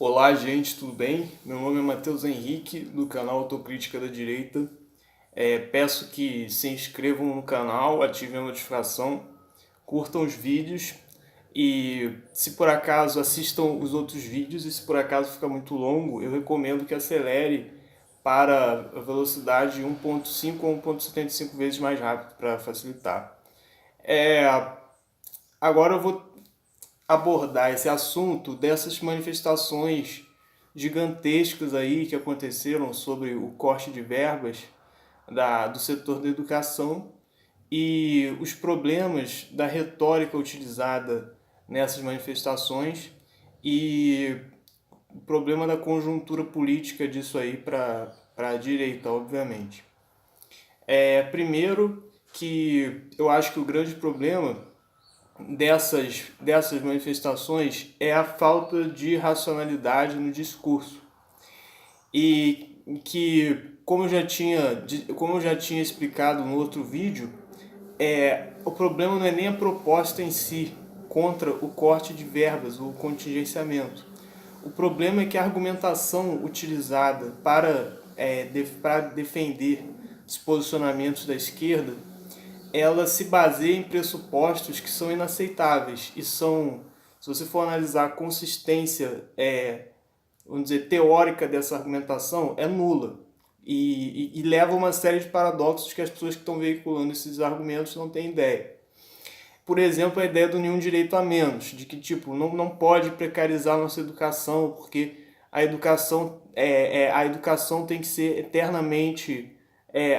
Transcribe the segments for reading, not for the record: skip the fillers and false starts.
Olá, gente, tudo bem? Meu nome é Matheus Henrique, do canal Autocrítica da Direita. Peço que se inscrevam no canal, ativem a notificação, curtam os vídeos e, se por acaso, assistam os outros vídeos e se por acaso ficar muito longo, eu recomendo que acelere para a velocidade 1.5 ou 1.75 vezes mais rápido para facilitar. É, Agora eu vou abordar esse assunto dessas manifestações gigantescas aí que aconteceram sobre o corte de verbas do setor da educação e os problemas da retórica utilizada nessas manifestações e o problema da conjuntura política disso aí para a direita, obviamente. Primeiro que eu acho que o grande problema dessas manifestações é a falta de racionalidade no discurso. E que, como eu já tinha explicado no outro vídeo, o problema não é nem a proposta em si contra o corte de verbas, o contingenciamento. O problema é que a argumentação utilizada para defender os posicionamentos da esquerda ela se baseia em pressupostos que são inaceitáveis e são, se você for analisar a consistência, vamos dizer, teórica dessa argumentação, é nula. E leva a uma série de paradoxos que as pessoas que estão veiculando esses argumentos não têm ideia. Por exemplo, a ideia do nenhum direito a menos, de que tipo não pode precarizar a nossa educação, porque a educação tem que ser eternamente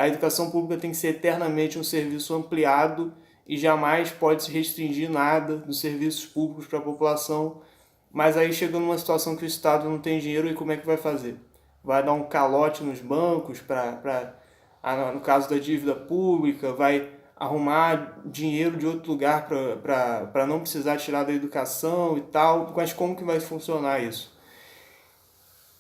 a educação pública tem que ser eternamente um serviço ampliado e jamais pode se restringir nada dos serviços públicos para a população. Mas aí chega numa situação que o Estado não tem dinheiro e como é que vai fazer? Vai dar um calote nos bancos no caso da dívida pública, vai arrumar dinheiro de outro lugar para não precisar tirar da educação e tal. Mas como que vai funcionar isso?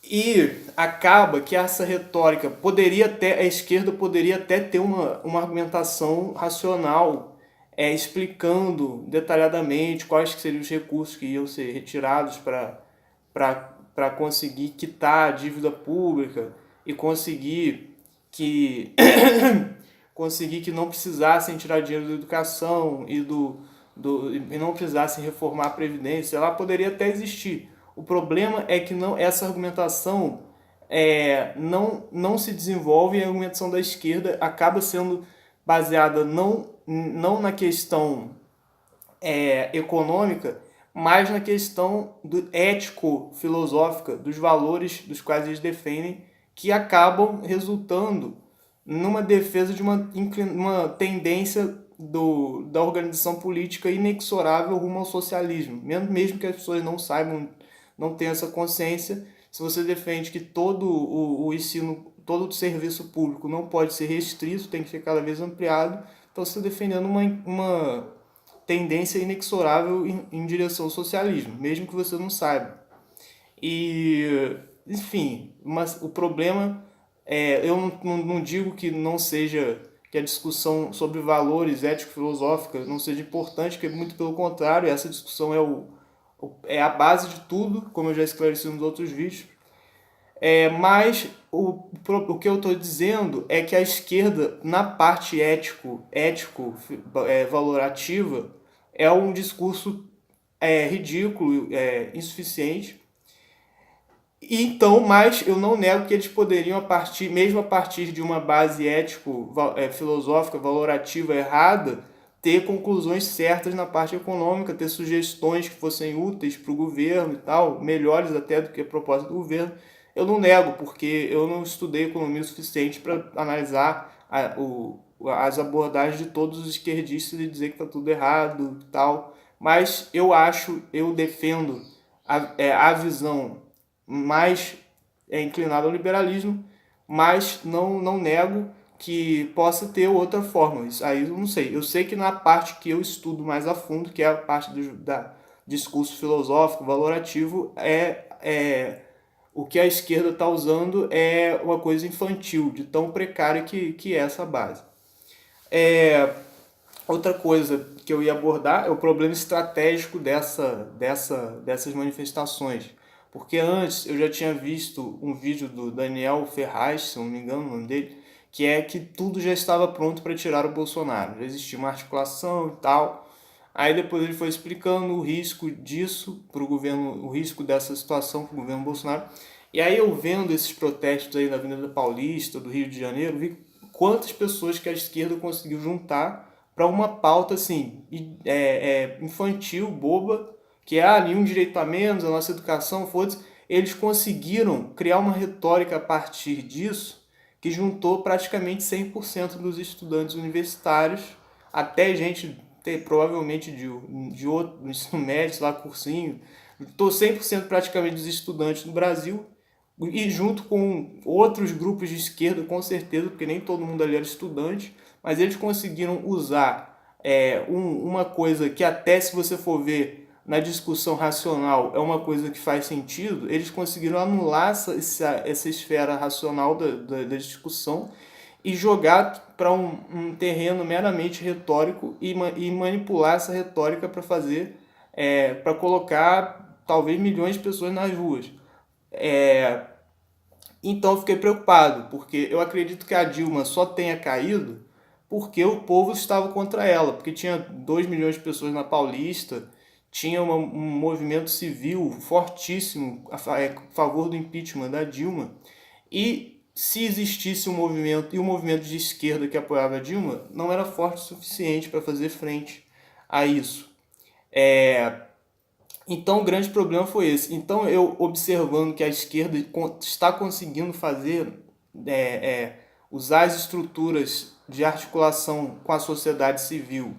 E acaba que essa retórica a esquerda poderia até ter uma argumentação racional, explicando detalhadamente quais que seriam os recursos que iam ser retirados para conseguir quitar a dívida pública e que, conseguir que não precisassem tirar dinheiro da educação e não precisassem reformar a Previdência. Ela poderia até existir. O problema é que essa argumentação não se desenvolve e a argumentação da esquerda acaba sendo baseada não na questão econômica, mas na questão ético-filosófica, dos valores dos quais eles defendem, que acabam resultando numa defesa de uma tendência da organização política inexorável rumo ao socialismo. Mesmo que as pessoas não saibam, não tenham essa consciência, se você defende que todo o ensino, todo o serviço público não pode ser restrito, tem que ser cada vez ampliado, então você está defendendo uma tendência inexorável em direção ao socialismo, mesmo que você não saiba. E, enfim, mas o problema eu não digo que não seja que a discussão sobre valores ético-filosóficos não seja importante, que muito pelo contrário, essa discussão é a base de tudo, como eu já esclareci nos outros vídeos. Mas o que eu estou dizendo é que a esquerda, na parte valorativa, é um discurso ridículo, insuficiente. Então, mas eu não nego que eles poderiam, mesmo a partir de uma base filosófica, valorativa errada, ter conclusões certas na parte econômica, ter sugestões que fossem úteis para o governo e tal, melhores até do que a proposta do governo. Eu não nego, porque eu não estudei economia o suficiente para analisar as abordagens de todos os esquerdistas e dizer que está tudo errado e tal. Mas eu defendo a visão mais inclinado ao liberalismo, mas não nego que possa ter outra forma. Isso aí eu não sei. Eu sei que na parte que eu estudo mais a fundo, que é a parte da discurso filosófico, valorativo, o que a esquerda está usando é uma coisa infantil, de tão precária que é essa base. Outra coisa que eu ia abordar é o problema estratégico dessas manifestações. Porque antes eu já tinha visto um vídeo do Daniel Ferraz, se eu não me engano o nome dele, que é que tudo já estava pronto para tirar o Bolsonaro. Já existia uma articulação e tal. Aí depois ele foi explicando o risco disso para o governo, o risco dessa situação para o governo Bolsonaro. E aí eu vendo esses protestos aí na Avenida Paulista, do Rio de Janeiro, vi quantas pessoas que a esquerda conseguiu juntar para uma pauta assim, infantil, boba, que é ali um direito a menos, a nossa educação, foda-se. Eles conseguiram criar uma retórica a partir disso que juntou praticamente 100% dos estudantes universitários, até gente provavelmente de outro, do ensino médio, sei lá, cursinho, juntou 100% praticamente dos estudantes do Brasil e junto com outros grupos de esquerda, com certeza, porque nem todo mundo ali era estudante, mas eles conseguiram usar uma coisa que até se você for ver na discussão racional é uma coisa que faz sentido, eles conseguiram anular essa esfera racional da discussão e jogar para um terreno meramente retórico e manipular essa retórica para fazer, para colocar talvez milhões de pessoas nas ruas. Então eu fiquei preocupado, porque eu acredito que a Dilma só tenha caído porque o povo estava contra ela, porque tinha 2 milhões de pessoas na Paulista, tinha um movimento civil fortíssimo a favor do impeachment da Dilma, e se existisse um movimento, e um movimento de esquerda que apoiava a Dilma, não era forte o suficiente para fazer frente a isso. Então o grande problema foi esse. Então eu observando que a esquerda está conseguindo fazer, usar as estruturas de articulação com a sociedade civil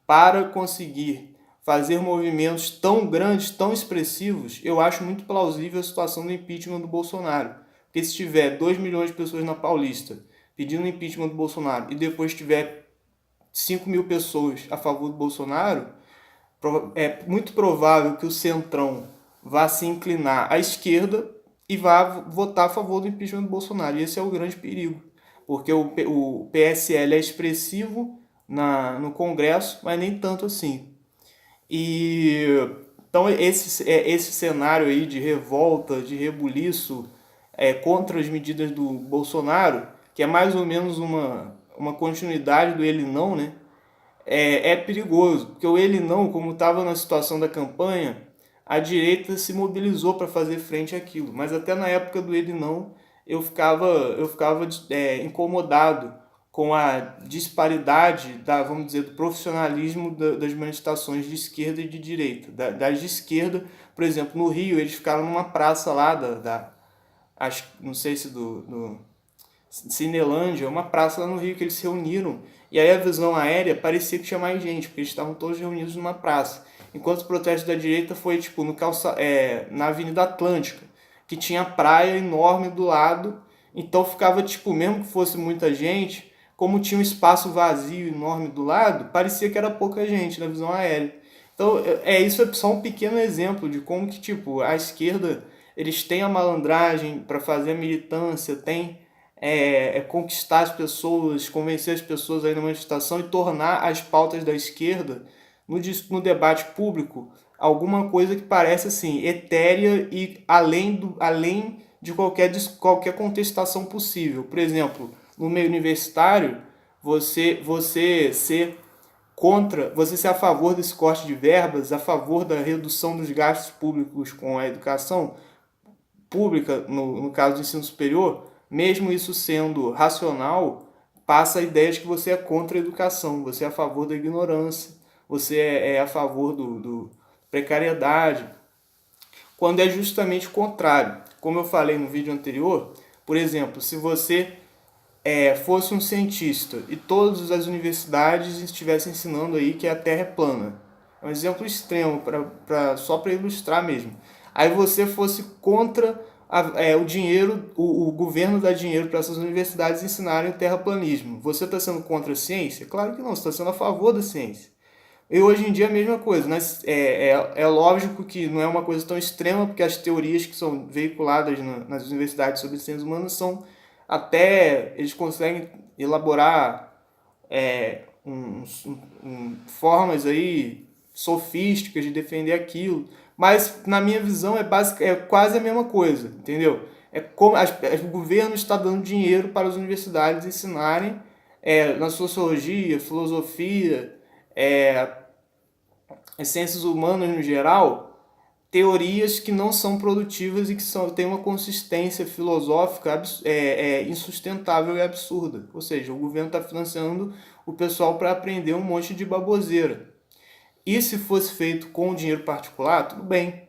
para conseguir fazer movimentos tão grandes, tão expressivos, eu acho muito plausível a situação do impeachment do Bolsonaro. Porque se tiver 2 milhões de pessoas na Paulista pedindo o impeachment do Bolsonaro e depois tiver 5 mil pessoas a favor do Bolsonaro, é muito provável que o Centrão vá se inclinar à esquerda e vá votar a favor do impeachment do Bolsonaro. E esse é o grande perigo, porque o PSL é expressivo no Congresso, mas nem tanto assim. E então esse cenário aí de revolta, de rebuliço contra as medidas do Bolsonaro, que é mais ou menos uma continuidade do ele não, né? É perigoso, porque o ele não, como estava na situação da campanha, a direita se mobilizou para fazer frente àquilo. Mas até na época do ele não, eu ficava incomodado com a disparidade vamos dizer, do profissionalismo das manifestações de esquerda e de direita. Das de esquerda, por exemplo, no Rio, eles ficaram numa praça lá acho, não sei se do Cinelândia, uma praça lá no Rio que eles se reuniram. E aí a visão aérea parecia que tinha mais gente, porque eles estavam todos reunidos numa praça. Enquanto o protesto da direita foi tipo na Avenida Atlântica, que tinha praia enorme do lado. Então ficava tipo, mesmo que fosse muita gente, como tinha um espaço vazio enorme do lado, parecia que era pouca gente na visão aérea. Então isso é só um pequeno exemplo de como que tipo a esquerda eles têm a malandragem para fazer a militância, tem conquistar as pessoas, convencer as pessoas aí na manifestação e tornar as pautas da esquerda no debate público alguma coisa que parece assim etérea e além de qualquer contestação possível. Por exemplo, no meio universitário, você ser a favor desse corte de verbas, a favor da redução dos gastos públicos com a educação pública, no caso do ensino superior, mesmo isso sendo racional, passa a ideia de que você é contra a educação, você é a favor da ignorância, você é a favor do precariedade, quando é justamente o contrário. Como eu falei no vídeo anterior, por exemplo, se você fosse um cientista e todas as universidades estivessem ensinando aí que a Terra é plana, é um exemplo extremo, só para ilustrar mesmo. Aí você fosse contra o dinheiro, o governo dá dinheiro para essas universidades ensinarem o terraplanismo. Você está sendo contra a ciência? Claro que não, você está sendo a favor da ciência. E hoje em dia é a mesma coisa, né? É lógico que não é uma coisa tão extrema, porque as teorias que são veiculadas nas universidades sobre ciências humanas são até, eles conseguem elaborar formas aí sofísticas de defender aquilo, Mas, na minha visão, é quase a mesma coisa, entendeu? É como o governo está dando dinheiro para as universidades ensinarem na sociologia, filosofia, é, as ciências humanas no geral, teorias que não são produtivas e que têm uma consistência filosófica insustentável e absurda. Ou seja, o governo está financiando o pessoal para aprender um monte de baboseira. E se fosse feito com dinheiro particular, tudo bem.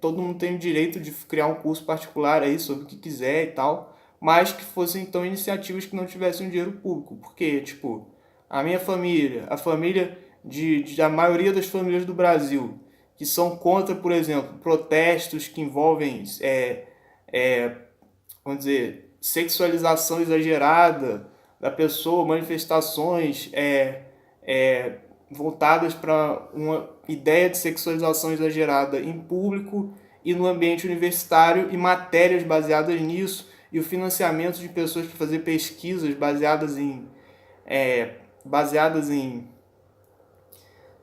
Todo mundo tem o direito de criar um curso particular aí sobre o que quiser e tal, mas que fossem então iniciativas que não tivessem dinheiro público. Porque, tipo, a minha família, a família da maioria das famílias do Brasil, que são contra, por exemplo, protestos que envolvem, vamos dizer, sexualização exagerada da pessoa, manifestações voltadas para uma ideia de sexualização exagerada em público e no ambiente universitário e matérias baseadas nisso e o financiamento de pessoas para fazer pesquisas baseadas em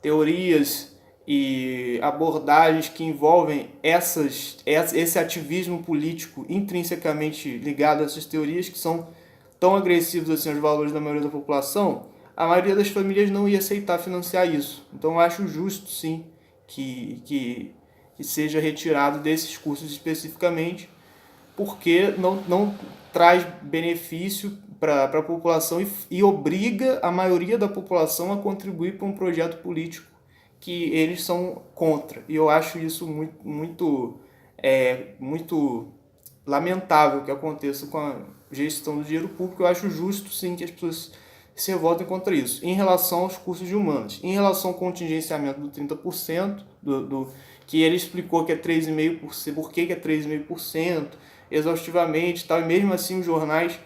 teorias e abordagens que envolvem esse ativismo político intrinsecamente ligado a essas teorias que são tão agressivos assim aos valores da maioria da população, a maioria das famílias não ia aceitar financiar isso. Então eu acho justo, sim, que seja retirado desses cursos especificamente, porque não traz benefício para a população e obriga a maioria da população a contribuir para um projeto político que eles são contra. E eu acho isso muito lamentável que aconteça com a gestão do dinheiro público. Eu acho justo, sim, que as pessoas se revoltem contra isso. Em relação aos cursos de humanas, em relação ao contingenciamento do 30%, que ele explicou que é 3,5%, por que é 3,5%, exaustivamente e tal, e mesmo assim os jornais,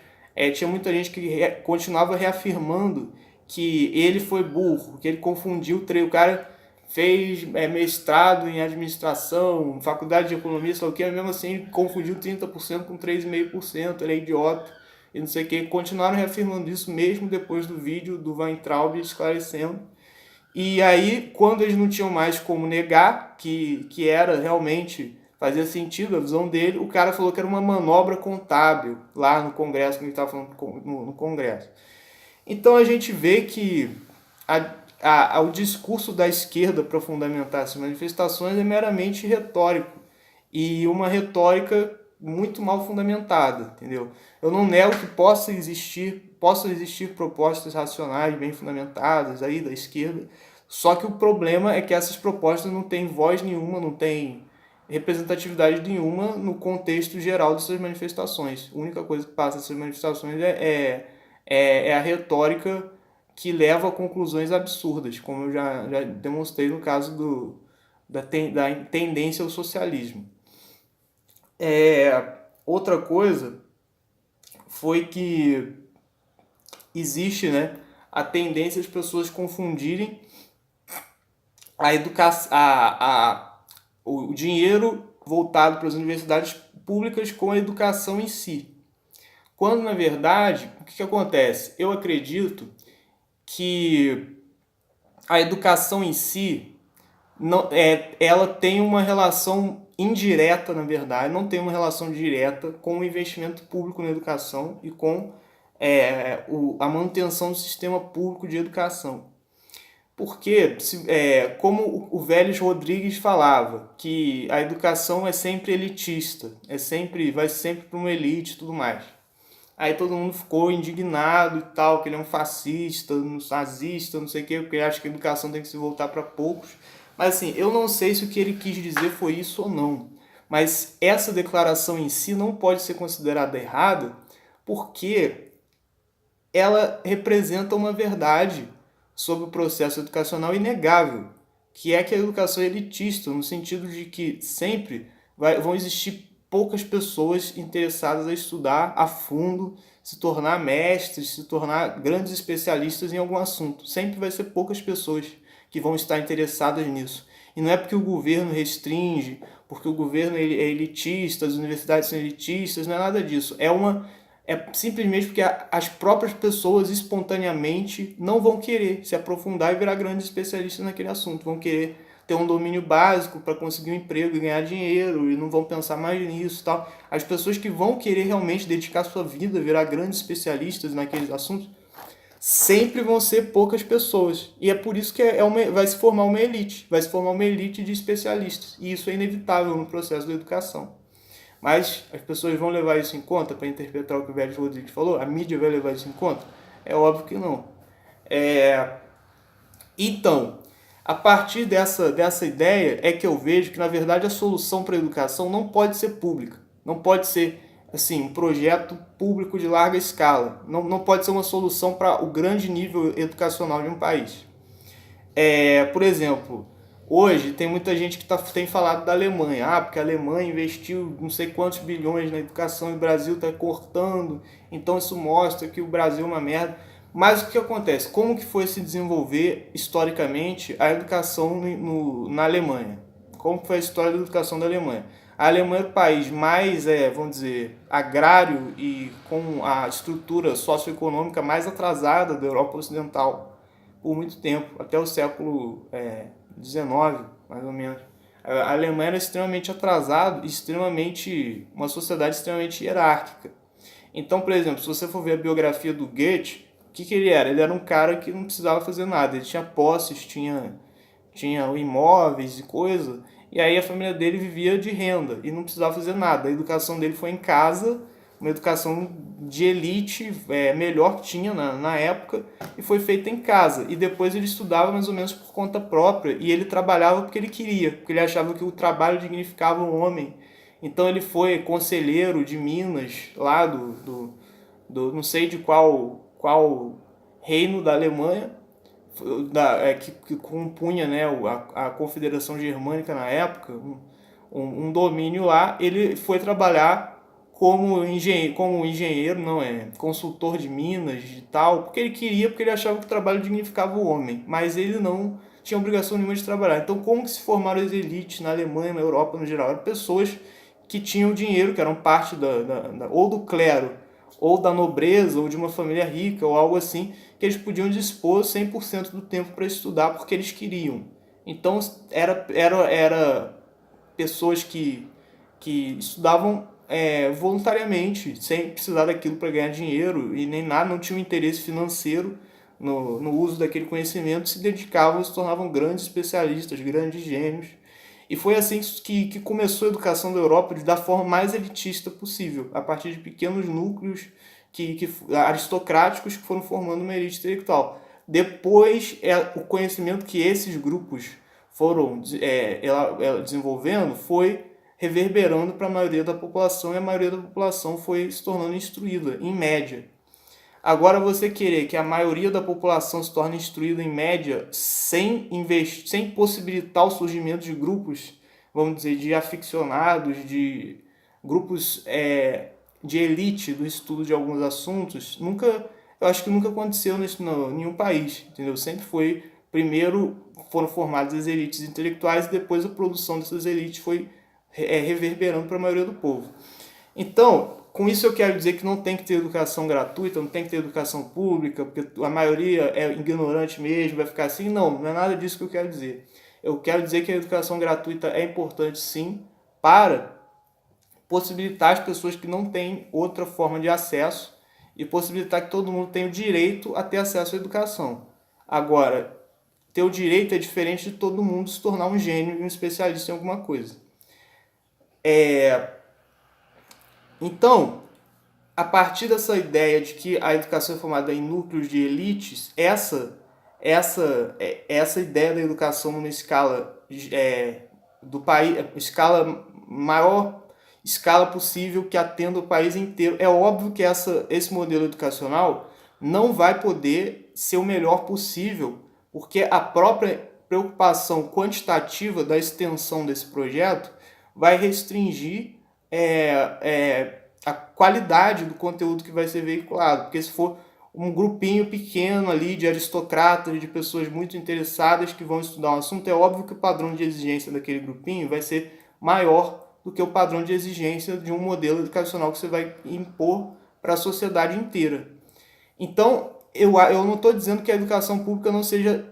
tinha muita gente que continuava reafirmando que ele foi burro, que ele confundiu o cara fez mestrado em administração, faculdade de economia, sei lá o que, mesmo assim confundiu 30% com 3,5%, ele é idiota e não sei o que. Continuaram reafirmando isso mesmo depois do vídeo do Weintraub esclarecendo. E aí, quando eles não tinham mais como negar que era realmente, fazia sentido a visão dele, o cara falou que era uma manobra contábil lá no Congresso, quando ele estava falando no Congresso. Então a gente vê que o discurso da esquerda para fundamentar essas manifestações é meramente retórico e uma retórica muito mal fundamentada, entendeu? Eu não nego que possam existir propostas racionais bem fundamentadas aí da esquerda, só que o problema é que essas propostas não têm voz nenhuma, não têm representatividade nenhuma no contexto geral dessas manifestações. A única coisa que passa nessas manifestações é a retórica que leva a conclusões absurdas, como eu já demonstrei no caso da tendência ao socialismo. Outra coisa foi que existe, né, a tendência das pessoas confundirem a educação, o dinheiro voltado para as universidades públicas com a educação em si. Quando, na verdade, o que acontece? Eu acredito que a educação em si, ela tem uma relação indireta, na verdade, não tem uma relação direta com o investimento público na educação e com a manutenção do sistema público de educação. Porque, como o Vélez Rodrigues falava, que a educação é sempre elitista, vai sempre para uma elite e tudo mais. Aí todo mundo ficou indignado e tal, que ele é um fascista, um nazista, não sei o quê, porque ele acha que a educação tem que se voltar para poucos. Mas assim, eu não sei se o que ele quis dizer foi isso ou não. Mas essa declaração em si não pode ser considerada errada, porque ela representa uma verdade sobre o processo educacional inegável, que é que a educação é elitista, no sentido de que sempre vão existir poucas pessoas interessadas a estudar a fundo, se tornar mestres, se tornar grandes especialistas em algum assunto. Sempre vai ser poucas pessoas que vão estar interessadas nisso. E não é porque o governo restringe, porque o governo é elitista, as universidades são elitistas, não é nada disso. É simplesmente porque as próprias pessoas espontaneamente não vão querer se aprofundar e virar grandes especialistas naquele assunto. Vão querer ter um domínio básico para conseguir um emprego e ganhar dinheiro, e não vão pensar mais nisso e tal. As pessoas que vão querer realmente dedicar sua vida, virar grandes especialistas naqueles assuntos, sempre vão ser poucas pessoas. E é por isso que vai se formar uma elite. Vai se formar uma elite de especialistas. E isso é inevitável no processo da educação. Mas as pessoas vão levar isso em conta para interpretar o que o Vélez Rodrigues falou? A mídia vai levar isso em conta? É óbvio que não. Então, a partir dessa ideia é que eu vejo que, na verdade, a solução para a educação não pode ser pública. Não pode ser assim, um projeto público de larga escala. Não pode ser uma solução para o grande nível educacional de um país. Por exemplo, hoje tem muita gente que tem falado da Alemanha. Porque a Alemanha investiu não sei quantos bilhões na educação e o Brasil está cortando. Então isso mostra que o Brasil é uma merda. Mas o que acontece? Como que foi se desenvolver historicamente a educação na Alemanha? Como foi a história da educação da Alemanha? A Alemanha é o país mais, vamos dizer, agrário e com a estrutura socioeconômica mais atrasada da Europa Ocidental por muito tempo, até o século XIX, mais ou menos. A Alemanha era extremamente atrasada e uma sociedade extremamente hierárquica. Então, por exemplo, se você for ver a biografia do Goethe, o que ele era? Ele era um cara que não precisava fazer nada. Ele tinha posses, tinha imóveis e coisa, e aí a família dele vivia de renda e não precisava fazer nada. A educação dele foi em casa, uma educação de elite, melhor que tinha na época, e foi feita em casa. E depois ele estudava mais ou menos por conta própria, e ele trabalhava porque ele queria, porque ele achava que o trabalho dignificava o homem. Então ele foi conselheiro de Minas, lá do não sei de qual reino da Alemanha, que compunha, né, a Confederação Germânica na época, um domínio lá. Ele foi trabalhar como engenheiro, consultor de minas e tal, porque ele achava que o trabalho dignificava o homem, mas ele não tinha obrigação nenhuma de trabalhar. Então, como que se formaram as elites na Alemanha, na Europa no geral? Eram pessoas que tinham dinheiro, que eram parte ou do clero, ou da nobreza, ou de uma família rica, ou algo assim, que eles podiam dispor 100% do tempo para estudar porque eles queriam. Então, era pessoas que estudavam voluntariamente, sem precisar daquilo para ganhar dinheiro e nem nada, não tinham interesse financeiro no uso daquele conhecimento, se dedicavam e se tornavam grandes especialistas, grandes gênios. E foi assim que começou a educação da Europa da forma mais elitista possível, a partir de pequenos núcleos aristocráticos que foram formando uma elite intelectual. Depois, o conhecimento que esses grupos foram desenvolvendo foi reverberando para a maioria da população, e a maioria da população foi se tornando instruída, em média. Agora, você querer que a maioria da população se torne instruída em média sem possibilitar o surgimento de grupos, vamos dizer, de aficionados, de grupos de elite do estudo de alguns assuntos, eu acho que nunca aconteceu em nenhum país, entendeu? Sempre primeiro foram formadas as elites intelectuais e depois a produção dessas elites foi reverberando para a maioria do povo. Então, com isso eu quero dizer que não tem que ter educação gratuita, não tem que ter educação pública, porque a maioria é ignorante mesmo, vai ficar assim. Não é nada disso que eu quero dizer. Eu quero dizer que a educação gratuita é importante sim para possibilitar as pessoas que não têm outra forma de acesso e possibilitar que todo mundo tenha o direito a ter acesso à educação. Agora, ter o direito é diferente de todo mundo se tornar um gênio e um especialista em alguma coisa. Então, a partir dessa ideia de que a educação é formada em núcleos de elites, essa ideia da educação numa escala do país, maior escala possível, que atenda o país inteiro. É óbvio que esse modelo educacional não vai poder ser o melhor possível, porque a própria preocupação quantitativa da extensão desse projeto vai restringir a qualidade do conteúdo que vai ser veiculado. Porque se for um grupinho pequeno ali de aristocratas, de pessoas muito interessadas que vão estudar um assunto, é óbvio que o padrão de exigência daquele grupinho vai ser maior do que o padrão de exigência de um modelo educacional que você vai impor para a sociedade inteira. Então, eu não estou dizendo que a educação pública não seja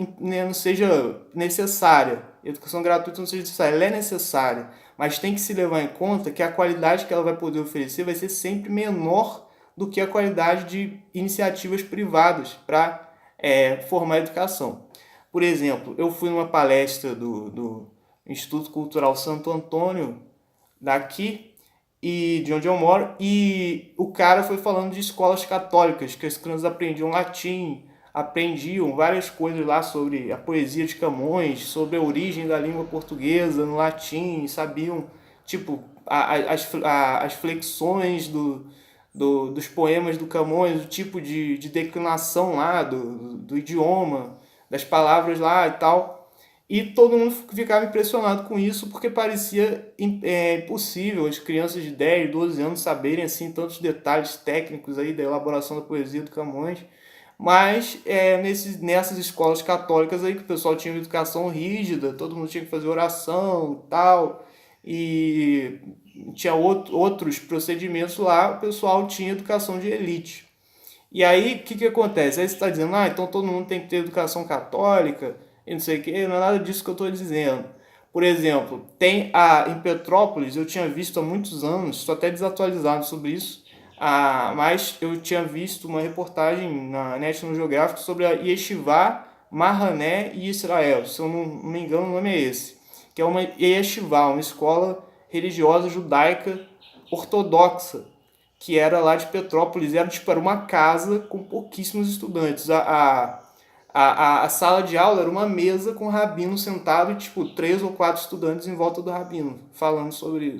necessária. educação gratuita não seja necessária, ela é necessária, mas tem que se levar em conta que a qualidade que ela vai poder oferecer vai ser sempre menor do que a qualidade de iniciativas privadas para formar a educação. Por exemplo, eu fui numa palestra do Instituto Cultural Santo Antônio, daqui, e de onde eu moro, e o cara foi falando de escolas católicas, que as crianças aprendiam latim, aprendiam várias coisas lá sobre a poesia de Camões, sobre a origem da língua portuguesa no latim, sabiam, tipo, as flexões dos poemas do Camões, o tipo de declinação lá do idioma, das palavras lá e tal. E todo mundo ficava impressionado com isso, porque parecia impossível as crianças de 10, 12 anos saberem assim tantos detalhes técnicos aí da elaboração da poesia do Camões. Mas nessas escolas católicas aí que o pessoal tinha uma educação rígida, todo mundo tinha que fazer oração e tal, e tinha outros procedimentos lá, o pessoal tinha educação de elite. E aí, o que acontece? Aí você está dizendo, então todo mundo tem que ter educação católica, e não sei o que, não é nada disso que eu estou dizendo. Por exemplo, em Petrópolis, eu tinha visto há muitos anos, estou até desatualizado sobre isso, mas eu tinha visto uma reportagem na National Geographic sobre a Yeshivá, Mahané e Israel, se eu não me engano o nome é esse, que é uma Yeshivá, uma escola religiosa judaica ortodoxa, que era lá de Petrópolis, era uma casa com pouquíssimos estudantes. A sala de aula era uma mesa com o rabino sentado e, 3 ou 4 estudantes em volta do rabino, falando sobre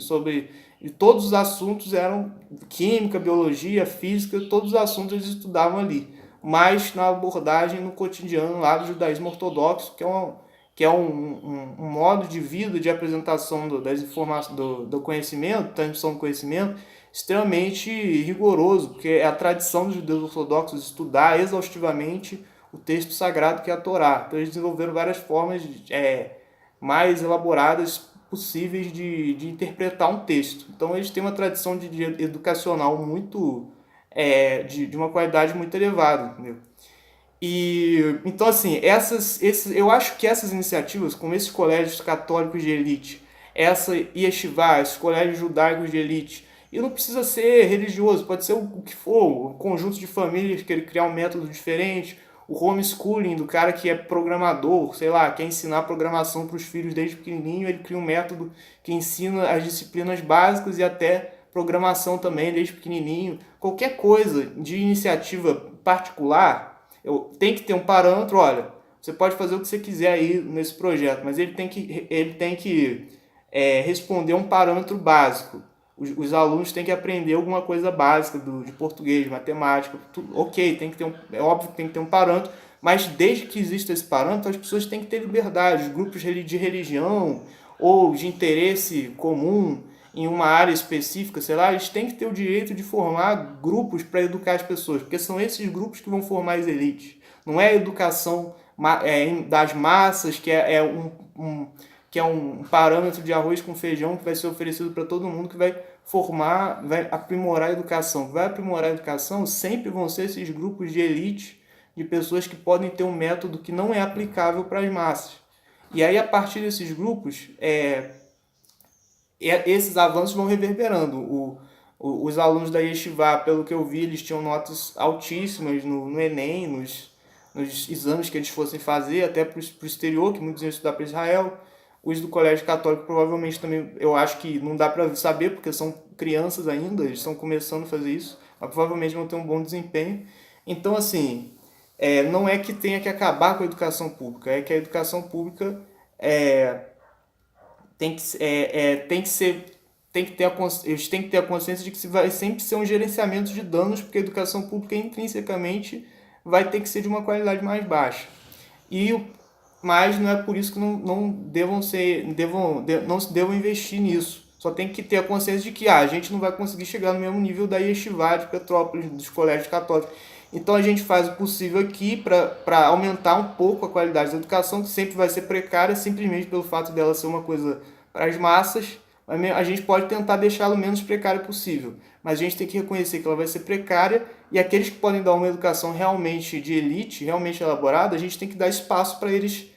e todos os assuntos eram química, biologia, física, todos os assuntos eles estudavam ali. Mas na abordagem no cotidiano lá do judaísmo ortodoxo, que é um modo de vida, de apresentação das informações, do conhecimento, transmissão do conhecimento, extremamente rigoroso, porque é a tradição dos judeus ortodoxos estudar exaustivamente o texto sagrado que é a Torá. Então eles desenvolveram várias formas mais elaboradas possíveis de interpretar um texto. Então eles têm uma tradição de educacional muito de uma qualidade muito elevada, entendeu? E então assim, eu acho que essas iniciativas, como esses colégios católicos de elite, essa yeshivá, esses colégios judaicos de elite, e não precisa ser religioso, pode ser o que for, um conjunto de famílias que ele criar um método diferente, o homeschooling do cara que é programador, sei lá, quer ensinar programação para os filhos desde pequenininho, ele cria um método que ensina as disciplinas básicas e até programação também desde pequenininho. Qualquer coisa de iniciativa particular, tem que ter um parâmetro, olha, você pode fazer o que você quiser aí nesse projeto, mas ele tem que responder um parâmetro básico. Os alunos têm que aprender alguma coisa básica de português, de matemática, ok, é óbvio que tem que ter um parâmetro, mas desde que exista esse parâmetro, as pessoas têm que ter liberdade, os grupos de religião ou de interesse comum em uma área específica, sei lá, eles têm que ter o direito de formar grupos para educar as pessoas, porque são esses grupos que vão formar as elites. Não é a educação das massas, que é um parâmetro de arroz com feijão que vai ser oferecido para todo mundo, que vai aprimorar a educação. O que vai aprimorar a educação sempre vão ser esses grupos de elite, de pessoas que podem ter um método que não é aplicável para as massas. E aí, a partir desses grupos, esses avanços vão reverberando. Os alunos da Yeshivá, pelo que eu vi, eles tinham notas altíssimas no Enem, nos exames que eles fossem fazer, até para o exterior, que muitos iam estudar para Israel. Os do colégio católico provavelmente também, eu acho que não dá para saber, porque são crianças ainda, eles estão começando a fazer isso, mas provavelmente vão ter um bom desempenho. Então, assim, não é que tenha que acabar com a educação pública, é que a educação pública eles têm que ter a consciência de que vai sempre ser um gerenciamento de danos, porque a educação pública intrinsecamente vai ter que ser de uma qualidade mais baixa. Mas não é por isso que não se devam investir nisso. Só tem que ter a consciência de que a gente não vai conseguir chegar no mesmo nível da Yeshivá de Petrópolis, dos colégios católicos. Então a gente faz o possível aqui para aumentar um pouco a qualidade da educação, que sempre vai ser precária, simplesmente pelo fato dela ser uma coisa para as massas. A gente pode tentar deixá-la o menos precária possível, mas a gente tem que reconhecer que ela vai ser precária, e aqueles que podem dar uma educação realmente de elite, realmente elaborada, a gente tem que dar espaço para eles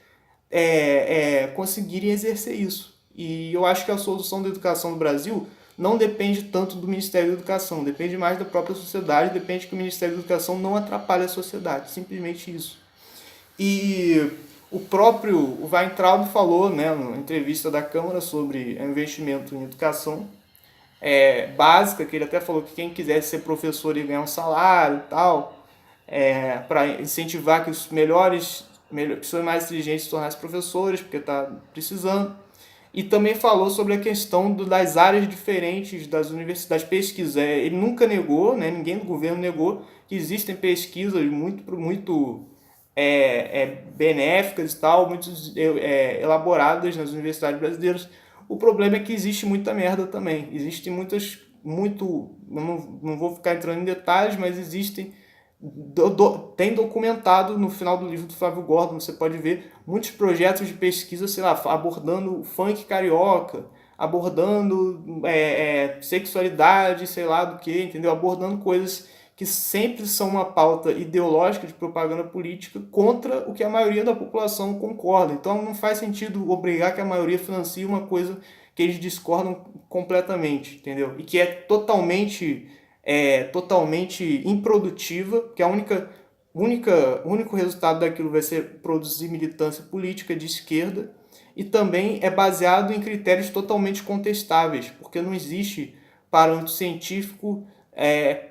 conseguirem exercer isso. E eu acho que a solução da educação no Brasil não depende tanto do Ministério da Educação, depende mais da própria sociedade, depende que o Ministério da Educação não atrapalhe a sociedade, simplesmente isso. E o próprio o Weintraub falou, né, na entrevista da Câmara sobre investimento em educação básica, que ele até falou que quem quisesse ser professor ia ganhar um salário e tal, para incentivar que os pessoas mais inteligentes se tornassem professores, porque está precisando. E também falou sobre a questão das áreas diferentes das universidades, pesquisas. Ele nunca negou, né, ninguém do governo negou, que existem pesquisas muito benéficas e tal, muito elaboradas nas universidades brasileiras. O problema é que existe muita merda também. Existem não vou ficar entrando em detalhes, mas existem, tem documentado no final do livro do Flávio Gordon, você pode ver muitos projetos de pesquisa, sei lá, abordando funk carioca, abordando sexualidade, sei lá do que, entendeu? Abordando coisas que sempre são uma pauta ideológica de propaganda política contra o que a maioria da população concorda. Então não faz sentido obrigar que a maioria financie uma coisa que eles discordam completamente, entendeu? E que é totalmente improdutiva, que o único resultado daquilo vai ser produzir militância política de esquerda, e também é baseado em critérios totalmente contestáveis, porque não existe parâmetro científico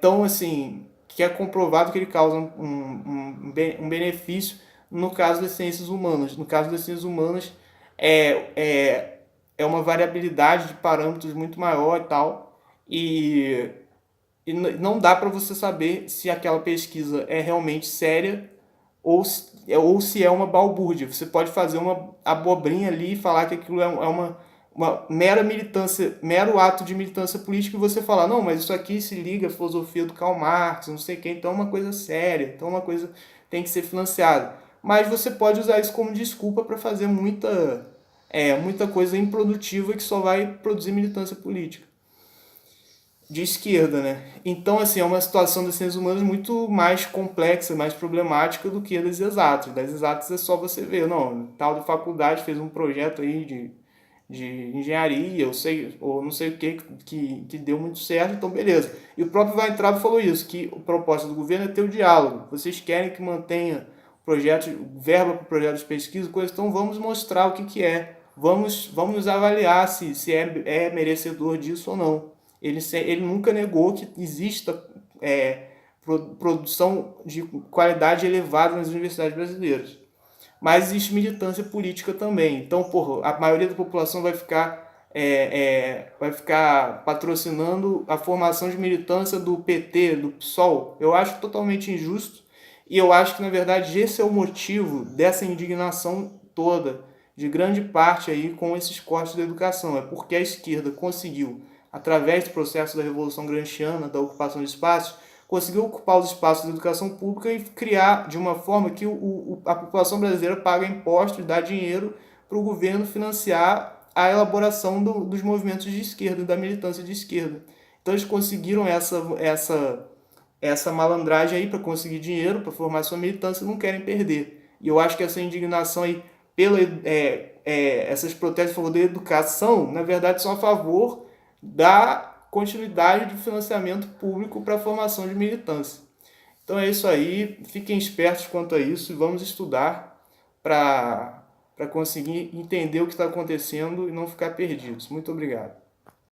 tão assim, que é comprovado que ele causa um benefício no caso das ciências humanas. No caso das ciências humanas, é uma variabilidade de parâmetros muito maior e tal, e não dá para você saber se aquela pesquisa é realmente séria ou se é uma balbúrdia. Você pode fazer uma abobrinha ali e falar que aquilo é uma mera militância, mero ato de militância política, e você falar, não, mas isso aqui se liga à filosofia do Karl Marx, não sei o que, então é uma coisa séria, então é uma coisa tem que ser financiada. Mas você pode usar isso como desculpa para fazer muita coisa improdutiva que só vai produzir militância política de esquerda, né? Então, assim, é uma situação das ciências humanas muito mais complexa, mais problemática do que a das exatas. Das exatas é só você ver, não, tal da faculdade fez um projeto aí de engenharia, ou não sei o que deu muito certo, então beleza. E o próprio Weintraub falou isso, que a proposta do governo é ter o diálogo. Vocês querem que mantenha projetos, verba para projetos de pesquisa, coisa, então vamos mostrar o que é. Vamos avaliar se é merecedor disso ou não. Ele nunca negou que exista produção de qualidade elevada nas universidades brasileiras. Mas existe militância política também. Então, porra, a maioria da população vai ficar patrocinando a formação de militância do PT, do PSOL. Eu acho totalmente injusto, e eu acho que, na verdade, esse é o motivo dessa indignação toda, de grande parte aí com esses cortes da educação. É porque a esquerda conseguiu, através do processo da Revolução Gramsciana, da ocupação de espaços, conseguiu ocupar os espaços da educação pública e criar de uma forma que a população brasileira paga impostos, dá dinheiro para o governo financiar a elaboração dos movimentos de esquerda, da militância de esquerda. Então eles conseguiram essa malandragem aí para conseguir dinheiro, para formar sua militância, e não querem perder. E eu acho que essa indignação aí, essas protestos a favor da educação, na verdade, são a favor da continuidade do financiamento público para a formação de militância. Então é isso aí, fiquem espertos quanto a isso e vamos estudar para conseguir entender o que está acontecendo e não ficar perdidos. Muito obrigado.